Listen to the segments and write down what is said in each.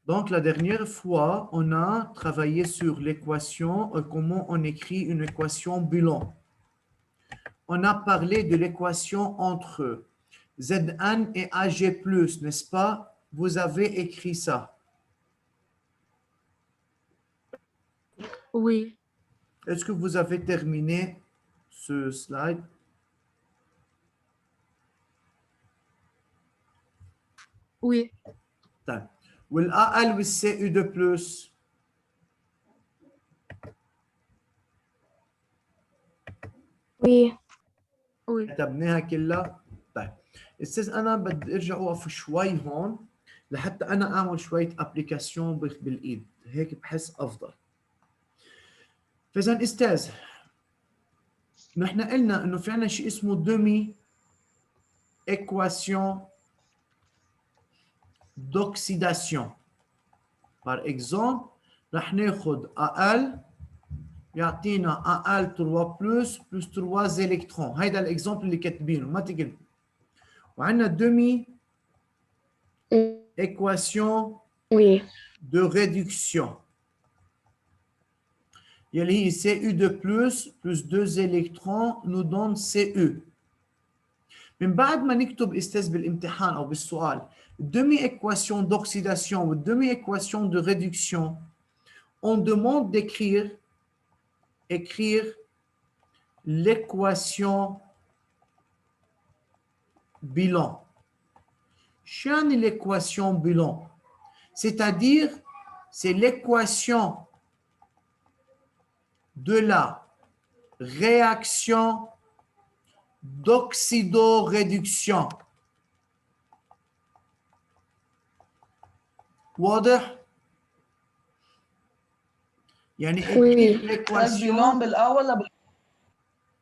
Donc, la dernière fois, on a travaillé sur l'équation, comment on écrit une équation bilan. On a parlé de l'équation entre Zn et Ag+, n'est-ce pas? Vous avez écrit ça. Oui. Est-ce que vous avez terminé ce slide? Oui. طيب. والAL والCU2+. Oui. Oui. كتبناها كلها. طيب استاذ انا بدي ارجع اوقف شوي هون لحتى انا اعمل شويه ابلكيشن بالايد، هيك بحس افضل. فاذا استاذ نحن قلنا انه في عندنا شيء اسمه دومي équation d'oxydation. Par exemple رح ناخذ AL يعطينا AL 3 plus 3 électrons. هيدا الاكزامبل اللي كاتبينه ما تقلقوا. وعندنا دومي équation Oui. de réduction. يلي هي Cu2 plus 2 électrons nous donne Cu. من بعد ما نكتب استاذ بالامتحان او بالسؤال demi-équation d'oxydation ou demi-équation de réduction, on demande d'écrire l'équation bilan. شو l'équation bilan? C'est-à-dire, c'est l'équation de la réaction d'oxydoréduction. واضح؟ يعني Oui. l'équation بالأول ولا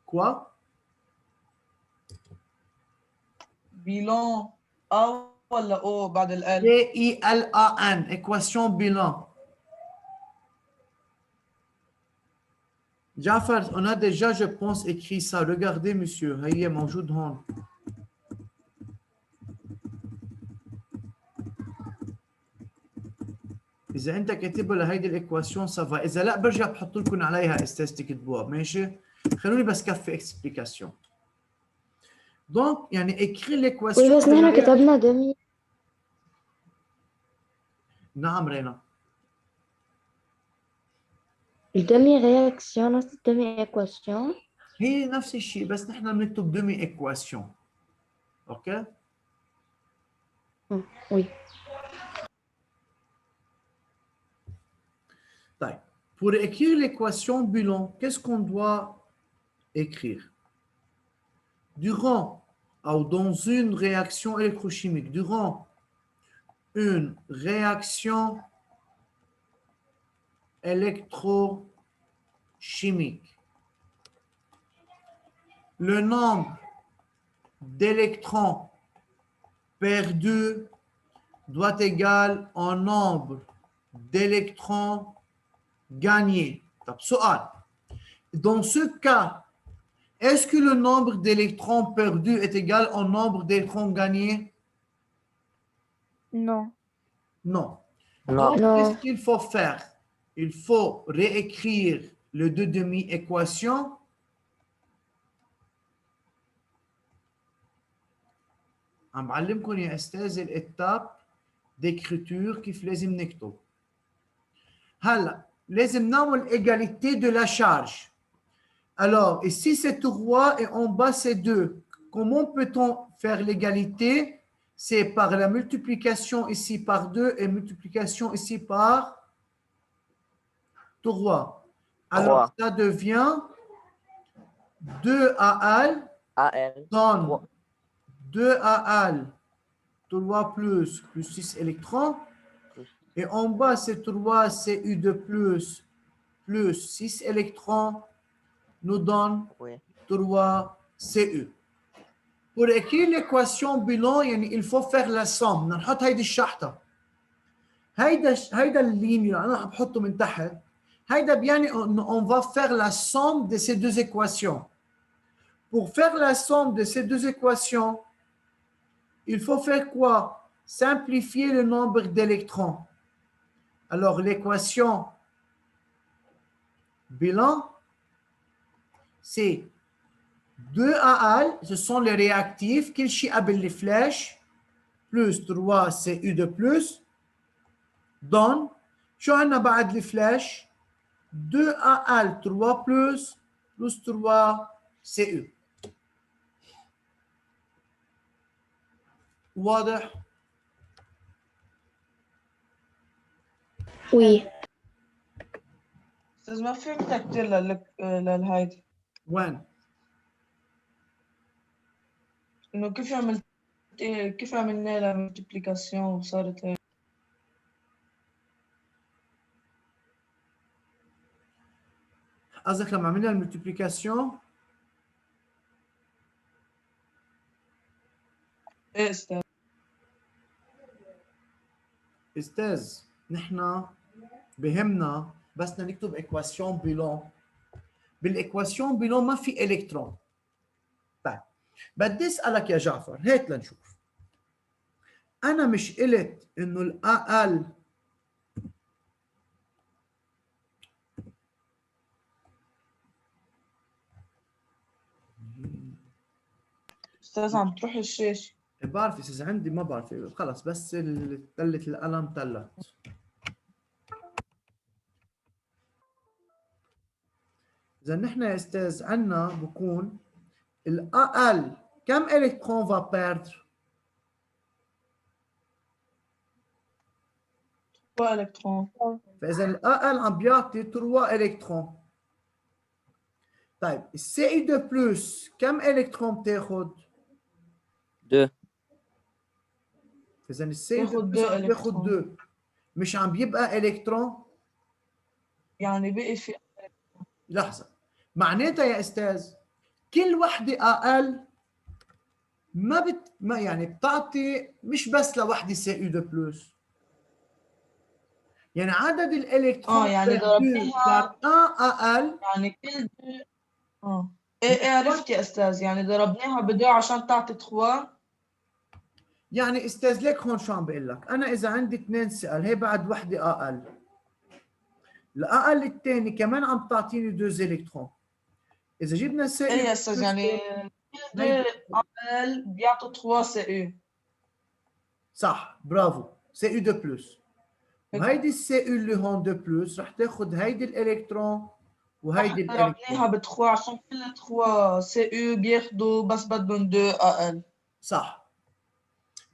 quoi? بيلون أو ولا أو بعد الأل؟ Bilan, équation bilan. Jafar, on a déjà, je pense, écrit ça. Regardez, monsieur. هي موجود هون. إذا أنت كاتبها لهيدي الإكواسيون سافا، إذا لا برجع بحط لكم عليها استاذ تكتبوها، ماشي؟ خلوني بس كفي اكسبليكاسيون. دونك يعني écrire l'équation. Oui, بس نحن كتبنا demi. نعم رينا. الدمي réaction نفس الدمي équation. هي نفس الشيء بس نحن بنكتب demi équation. اوكي؟ Oui. طيب. Pour écrire l'équation bilan, qu'est-ce qu'on doit écrire? Durant ou dans une réaction électrochimique, durant une réaction électrochimique, le nombre d'électrons perdus doit être égal au nombre d'électrons gagnés. Dans ce cas, est-ce que le nombre d'électrons perdus est égal au nombre d'électrons gagnés? Non. Non. Non. Donc, qu'est-ce qu'il faut faire? Il faut réécrire les deux demi-équations. عم بعلمكم يا استاذ الاتاب d'écriture كيف لازم نكتب. هلا لازم نعمل égalité de la charge. Alors, ici c'est 3 et en bas c'est 2. Comment peut-on faire l'égalité? C'est par la multiplication ici par 2 et multiplication ici par 3. Alors, ça devient 2 AL donne 2 AL 3 plus 6 électrons. Et en bas, c'est 3 Cu2 plus 6 électrons nous donne 3 Cu. Pour écrire l'équation bilan, il faut faire la somme. نحط هيدي الشحطة. هيدا اللين اللي أنا بحطه من تحت. هيدا بيعني on va faire la somme de ces deux équations. Pour faire la somme de ces deux équations, il faut faire quoi? Simplifier le nombre d'électrons. Alors, l'équation bilan, c'est 2AL, ce sont les réactifs, كل شيء قبل الفلاش plus 3 CU de plus donne شو عندنا بعد الفلاش 2AL 3 plus 3 CU. واضح؟ Oui. استاذ ما فهمتك كثير للهيدي. وين؟ انه كيف عملنا لها ملتبليكاسيون وصارت هيك. قصدك لما عملنا الملتبليكاسيون؟ ايه استاذ. استاذ نحن بهمنا بس بدنا نكتب ايكواسيون بيلون. بالايكواسيون بيلون ما في الكترون. طيب بدي اسالك يا جعفر هيك لنشوف. انا مش قلت انه الاقل استاذ عم تروح الشاشه. بعرف استاذ عندي ما بعرف خلص بس تلت القلم تلت. اذا نحن يا استاذ عندنا بكون الاقل كم الكترون va perdre؟ 3 الكترون. فاذا الاقل عم بيعطي 3 الكترون. طيب السي اي 2 بلس كم الكترون بتاخذ؟ 2. اذا السي اي 2 بلس عم بياخذ 2 مش عم بيبقى الكترون؟ يعني بقي في لحظه معناتها يا استاذ كل وحده اقل ما يعني بتعطي مش بس لوحده سي اي 2 بلس، يعني عدد الالكترون يعني ضربناها اقل يعني كل ايه عرفت يا استاذ، يعني ضربناها ب2 عشان تعطي 3. يعني استاذ ليك هون شو عم بقول لك، انا اذا عندي 2 سؤال هي بعد وحده اقل، الاقل الثاني كمان عم تعطيني 2 الكترون. اذا جبنا سي ايه يا استاذ يعني كل اقل بيعطوا 3 سي يو. صح برافو سي يو 2 بلس. وهيدي السي يو اللي هون 2 بلس رح تاخذ هيدي الالكترون وهيدي الالكترون. ضربناها ب 3 عشان كل 3 سي يو بياخذوا بس بدهم 2 اقل. صح.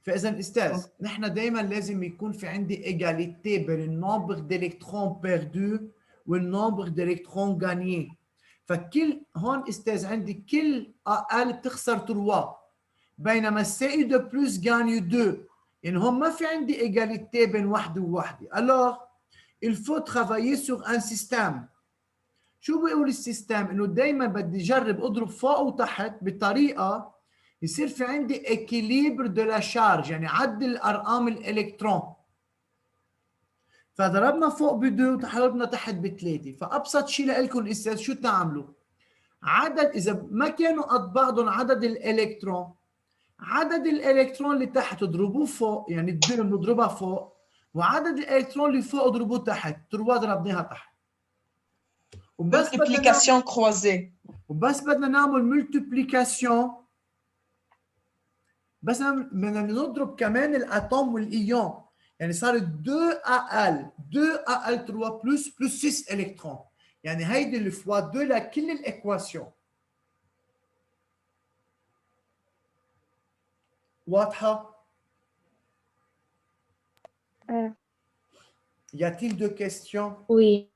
فاذا استاذ نحن دائما لازم يكون في عندي ايجاليتي بين النومبر دالكترون بيردو والنومبر دالكترون غانيي. فكل هون استاذ عندي كل اقل بتخسر 3 بينما السي يو 2 بلس غانيو 2. يعني هون ما في عندي ايجاليتي بين وحده ووحده. alors il faut travailler sur un système. شو بيقول السيستم؟ انه دائما بدي اجرب اضرب فوق وتحت بطريقه يصير في عندي اكيليبر دو لا شارج، يعني عدل ارقام الالكترون. فضربنا فوق ب2 وضربنا تحت ب3. فابسط شيء لكم استاذ شو تعملوا؟ عدد اذا ما كانوا قد بعضهم عدد الالكترون اللي تحت اضربوه فوق، يعني الدنيا بنضربها فوق، وعدد الالكترون اللي فوق اضربوه تحت، 3 ضربناها تحت. ملتيبليكاسيون كروزي. وبس بدنا نعمل ملتيبليكاسيون، بس بدنا نضرب كمان الاتوم والايون، يعني صارت 2 al 3 بلس 6 الكترون، يعني هيدي اللي فوا 2 لكل الايكواسيون. واضحه؟ Y a-t-il de questions? Oui.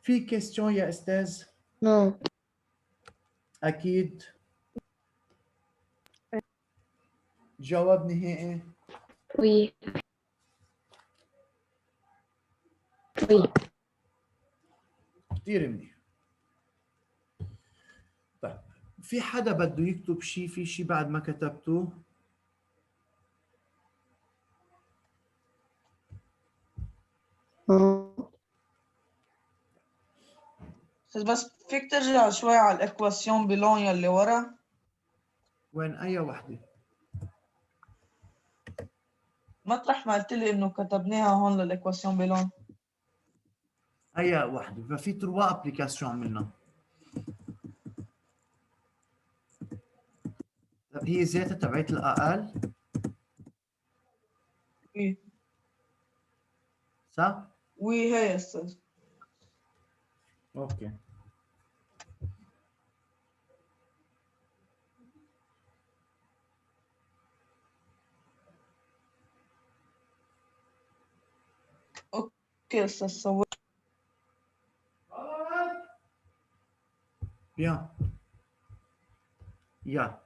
في question يا استاذ؟ Non. اكيد. جواب نهائي؟ Oui. Oui. كثير منيح. طيب في حدا بده يكتب شيء؟ في شيء بعد ما كتبته؟ بس فيك ترجع شوي على الاكواسيون بلون يلي ورا؟ وين اي وحده؟ مطرح ما قلت لي انه كتبناها هون للايكواسيون بلون. هيا واحدة، ففي 3 ابليكاسيون عملنا. طب هي ذاتها تبعت الاقل وي صح؟ وي هي استاذ. اوكي. اوكي استاذ صور. Bien. يا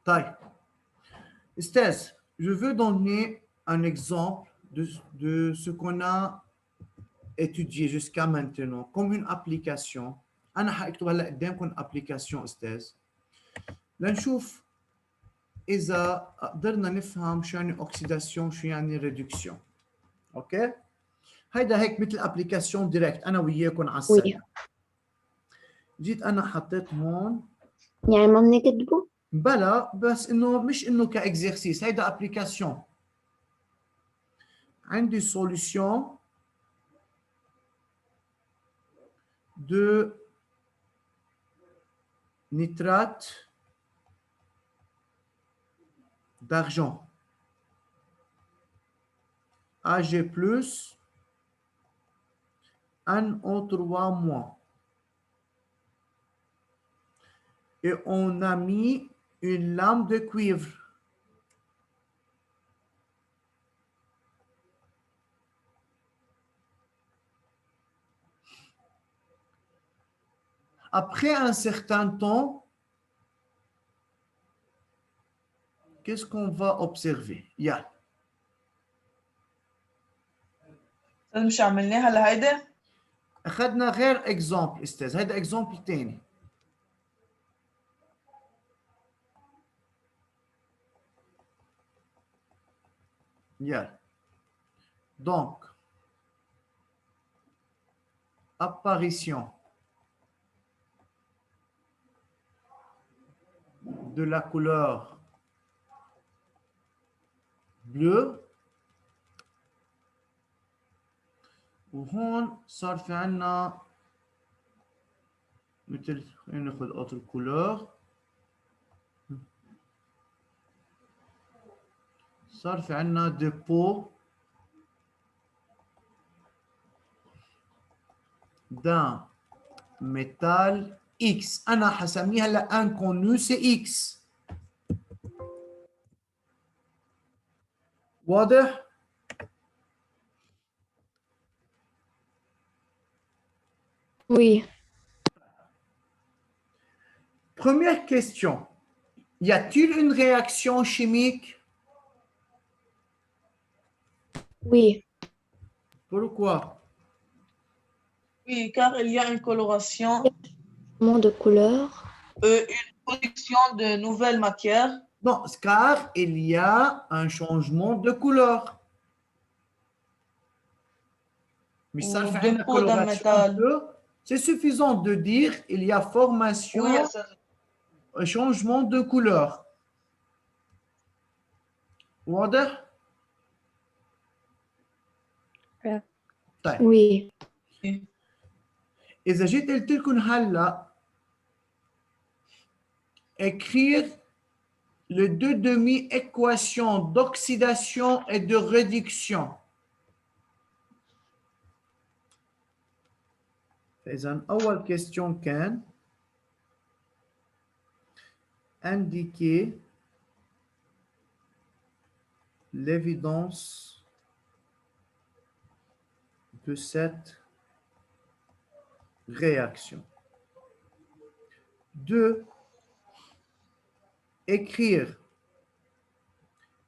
طيب Esthez, je veux donner un exemple de ce qu'on a étudié jusqu'à maintenant comme une application. أنا حأكتب هلا قدامكم application استاذ لنشوف إذا قدرنا نفهم شو يعني oxydation شو يعني réduction. أوكي؟ هيدا هيك مثل application direct أنا وياكم على السريع. جيت أنا حطيت هون يعني ما بنكتبه؟ بلا بس إنه مش إنه كإكزرسيس هيدا application. عندي solution de nitrate d'argent Ag+, NO3-. Et on a mis une lame de cuivre. Après un certain temps, qu'est-ce qu'on va observer? Yeah. مش عملناها لهيدا؟ أخذنا غير exemple استاذ، هذا exemple تاني. Yeah. Donc, apparition de la couleur bleue. وهون صار في عنا مثل خلينا ناخذ autre couleur. صار في عنا des pots d'un métal X. أنا حسميها هلا inconnu c'est X. واضح؟ Oui. Première question. Y a-t-il une réaction chimique? Oui. Pourquoi? Oui, car il y a une coloration, De couleur. une production de nouvelles matières. Non, car il y a un changement de couleur. Mais ça Ou fait de une peau d'un coloration métal. bleue. C'est suffisant de dire il y a formation, Oui, ça- un changement de couleur. واضح؟ طيب. Oui. إذا جيت قلت لكم هلا écrire les deux demi-équations d'oxydation et de réduction. إذا أول question كان indiquer l'évidence de cette réaction. 2. Écrire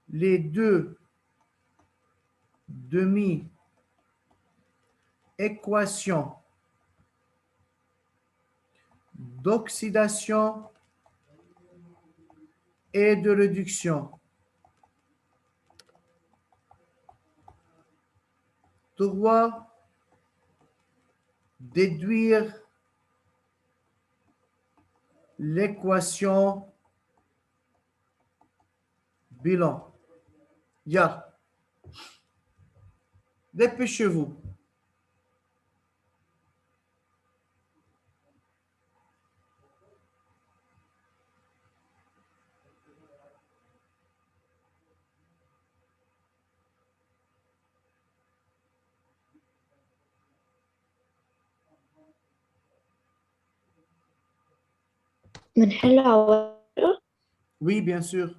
les deux demi-équations d'oxydation et de réduction. 3. déduire l'équation bilan. Ya. Dépêchez-vous. Oui, bien sûr.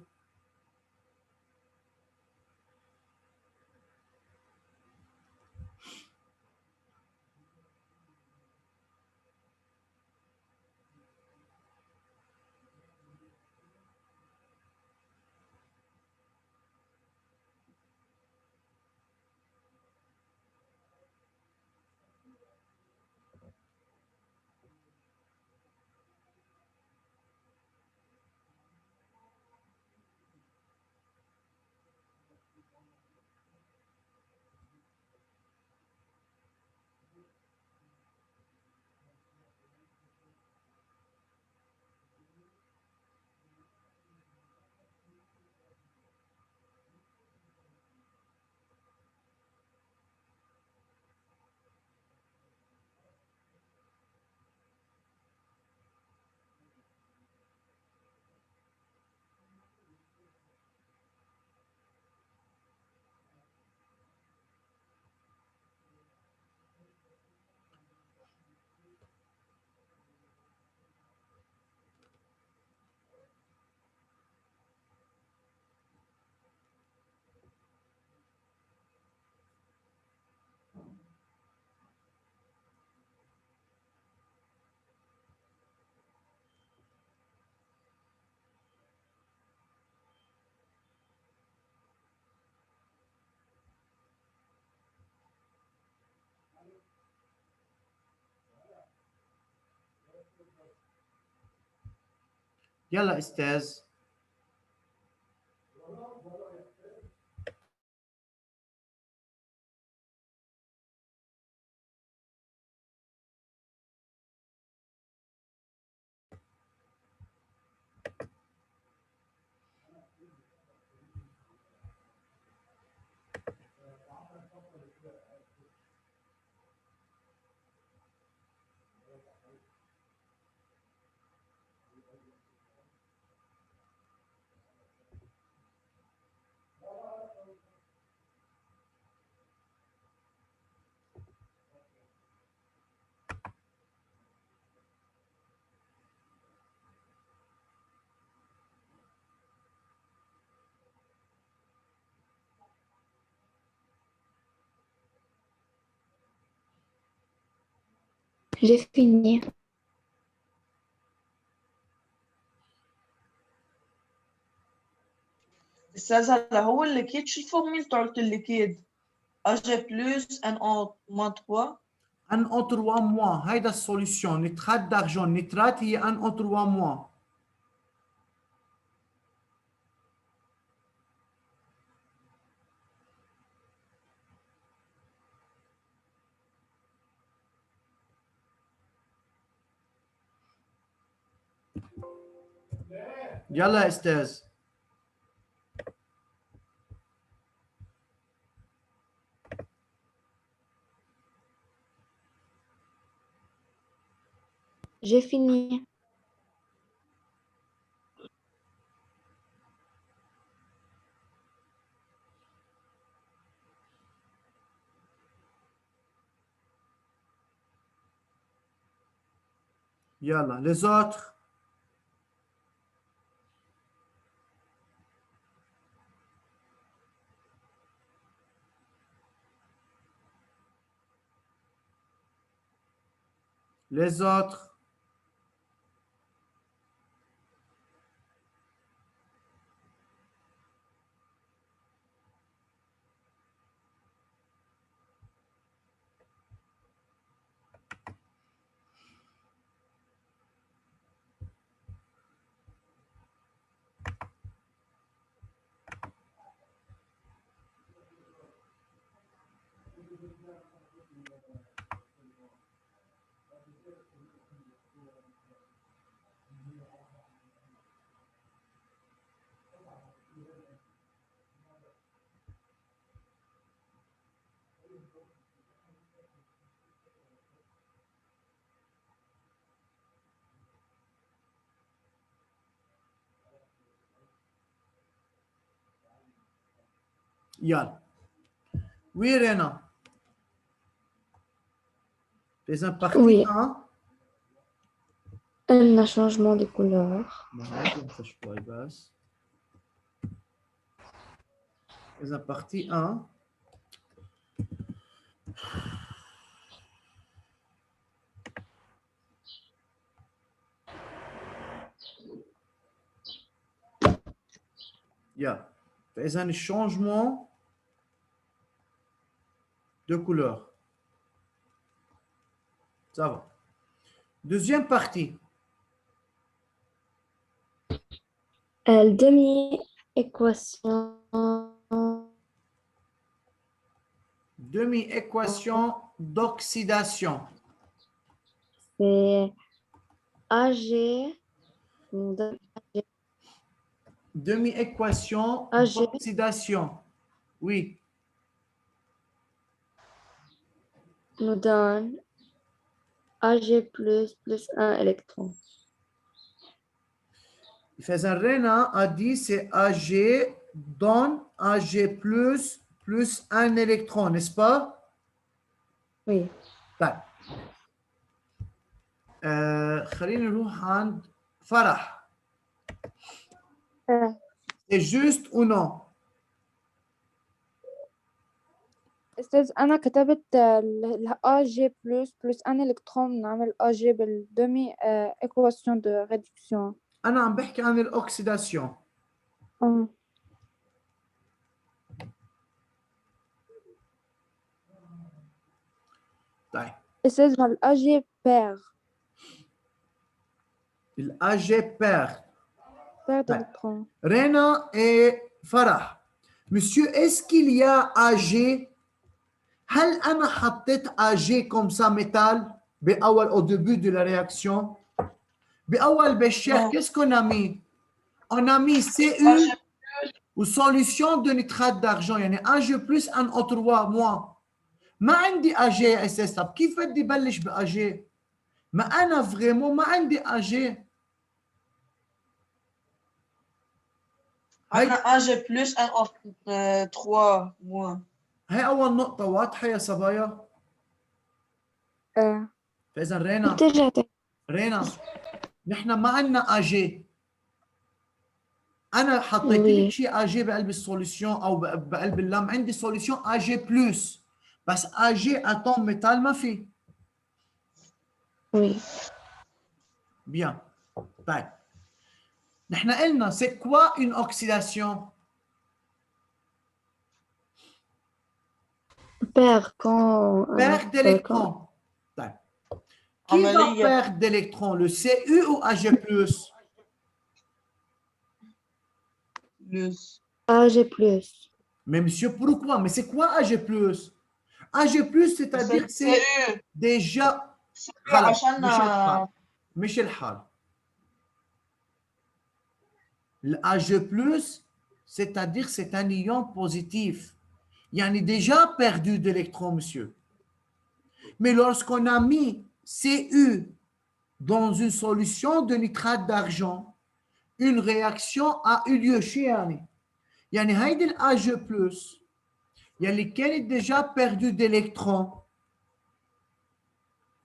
يلا استاذ. J'ai fini. استاذ هلا هو الليكيد شو الفورميل تاعت الليكيد؟ اجي بلس ان او موان 3 1 en 3 mois. هيدا السوليوشن نترات d'argent. نترات هي 1 en 3 mois. يلا استاذ. J'ai fini. يلا les autres. Les autres. Yann. Oui, Réna. Fais un partie Oui. 1. Un changement de couleur. Fais un partie 1. Fais un changement de couleur. Ça va. Deuxième partie. Demi-équation. Demi-équation d'oxydation. C'est AG. Demi-équation AG. d'oxydation. Oui. Nous donne AG plus un électron. Faisant Réna a dit c'est AG donne AG plus un électron, n'est-ce pas? Oui. طيب. خلينا نروح عند فرح. C'est juste ou non? أستاذ أنا كتبت ال AG plus un électron نعمل AG بالدمي équation de réduction. أنا عم بحكي عن الأكسيداسيون. طيب. أستاذ ال AG pair. ال AG pair. Paire d'électrons. Réna et Farah. Monsieur, est-ce qu'il y a AG? هل أنا حطيت AG comme ça métal بأول au début de la réaction؟ بأول بالشيء qu'est-ce qu'on a mis? On a mis CU ou solution de nitrate d'argent يعني AG plus un O3 moins. ما عندي AG يا أساس. طب كيف بدي بلش بAG؟ ما أنا vraiment ما عندي AG. أنا AG plus un O3 moins. هي أول نقطة واضحة يا صبايا؟ فإذا رينا نحن ما عندنا AG. أنا حطيت لك شيء AG بقلب السوليسيون أو بقلب اللم عندي سوليسيون AG بلس بس AG أتوم ميتال ما في. Oui. Bien. طيب. نحن قلنا c'est quoi une oxydation? Perte d'électrons. طيب. Qui va perdre d'électrons? Le CU ou AG plus? Plus. AG plus. Mais monsieur, pourquoi? Mais c'est quoi AG plus? AG plus, c'est-à-dire que c'est déjà... مش الحال. l'AG+, c'est-à-dire c'est un ion positif. Il y en a déjà perdu d'électrons, monsieur. Mais lorsqu'on a mis Cu dans une solution de nitrate d'argent, une réaction a eu lieu chez Yanni. يعني هيدي l'AG+, يلي كانت déjà perdu d'électrons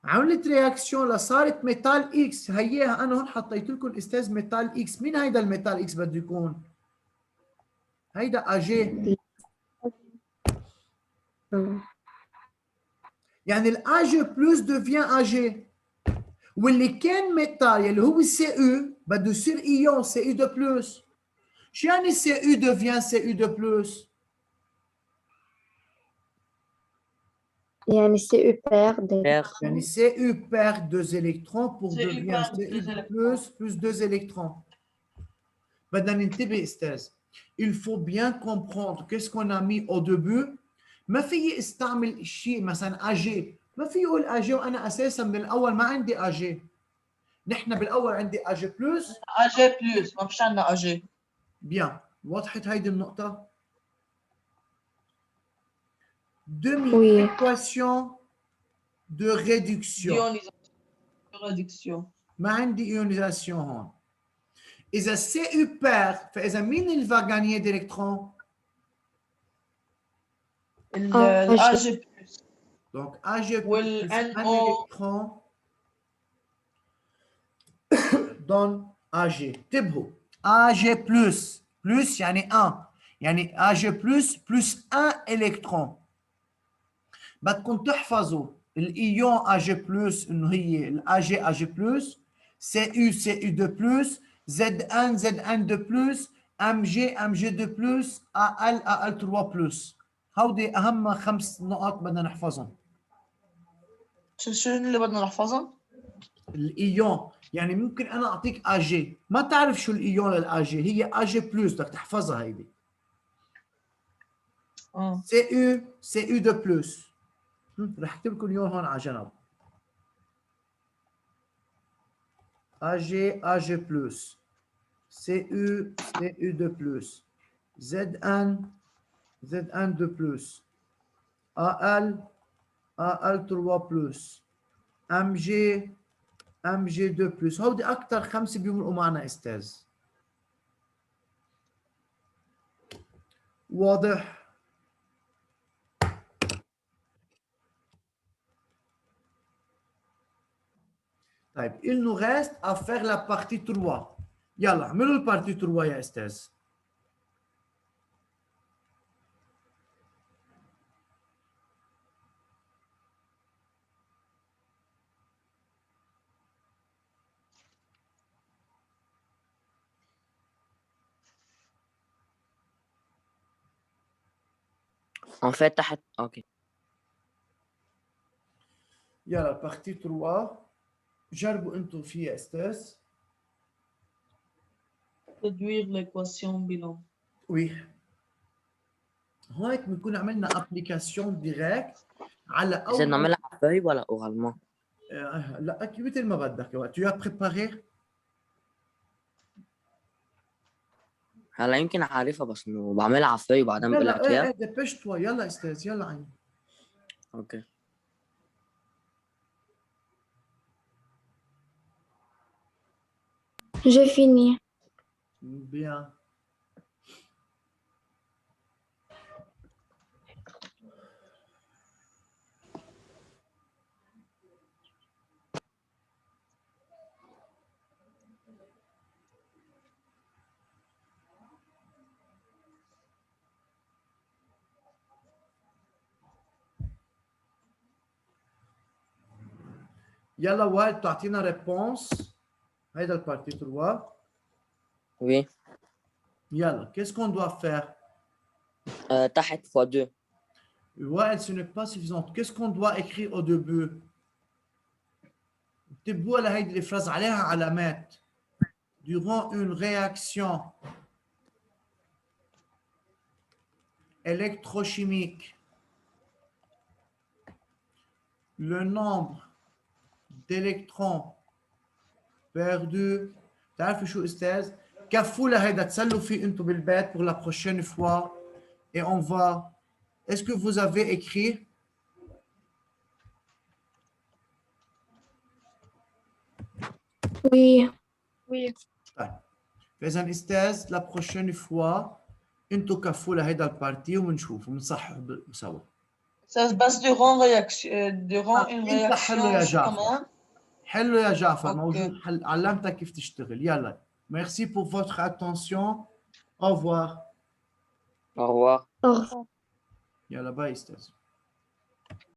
عملت رياكسيون لصارت ميتال اكس. هيها انا هون حطيت لكم استاذ ميتال اكس. مين هيدا الميتال اكس بده يكون؟ هيدا اجي. يعني الاجي بلس devient اجي واللي كان ميتال يلي هو سي او بده يصير ايون سي او دو بلس. شو يعني سي او devient سي او دو بلس؟ يعني CU perd d'électrons. يعني CU perd 2 électrons pour devenir CU plus 2 électrons. بدنا ننتبه استاذ. Il faut bien comprendre qu'est-ce qu'on a mis au début. ما في استعمل شيء مثلا AG. ما في يقول AG وانا اساسا من الاول ما عندي AG. نحن بالاول عندي اجي بلس. اجي بلس ما فيش عندنا اجي. بيان وضحت هيدي النقطة؟ demi équation de réduction. ما عندي ionisation هون. إذا CU perd فإذا مين اللي va gagner d'électrons؟ AG plus. Donc AG plus un électron donne AG. انتبهوا AG plus يعني 1 يعني AG plus 1 électron. بدكم تحفظوا الايون AG plus انه هي AG plus CU2 plus ZN plus MG2 plus AL3 plus. هودي اهم 5 نقاط بدنا نحفظهم. شو اللي بدنا نحفظهم؟ الايون يعني ممكن انا اعطيك AG ما تعرف شو الايون للAG هي AG plus بدك تحفظها هيدي. CU2 plus رح اكتب لكم اياهم هون على جنب. AG plus CU2 plus ZN2 plus AL3 plus MG2 plus. هودي اكثر 5 بيمرقوا معنا استاذ. واضح؟ طيب il nous reste à faire la partie 3. يلا اعملوا البارتي 3 يا استاذ. En fait تحت اوكي. يلا بارتي 3 جربوا انتم فيها استاذ. Réduire l'équation bilan. وي هيك بنكون عملنا ابليكاسيون ديريكت على اذا نعملها على فeuille ولا اورالمون؟ لا مثل ما بدك. tu as préparé؟ هلا يمكن عارفها بس انه بعملها على فeuille وبعدين بقول لك اياها. دبش toi يلا استاذ يلا عيني. اوكي. J'ai fini. Bien. يلا وائل تعطينا ريبونس. هيدا البارتي 3. Oui. Yalla, qu'est-ce qu'on doit faire? تحت x2. Ouais, ce n'est pas suffisant. Qu'est-ce qu'on doit écrire au début? تبوا على هيدي الفراز عليها علامات. Durant une réaction électrochimique, le nombre d'électrons perdus. تعرفوا شو استاذ؟ كفوا لهيدا تسلوا فيه انتم بالبيت pour la prochaine fois et on va. Est-ce que vous avez écrit? Oui. Oui. طيب فاذا استاذ la prochaine fois انتم كفوا لهيدا البارتي وبنشوف وبنصحح سوا. بس durant une réaction شو كمان؟ حلو يا جعفر موجود حل. علمتك كيف تشتغل. يلا merci pour votre attention. Au revoir. Au revoir. Au revoir. يلا باي استاذ.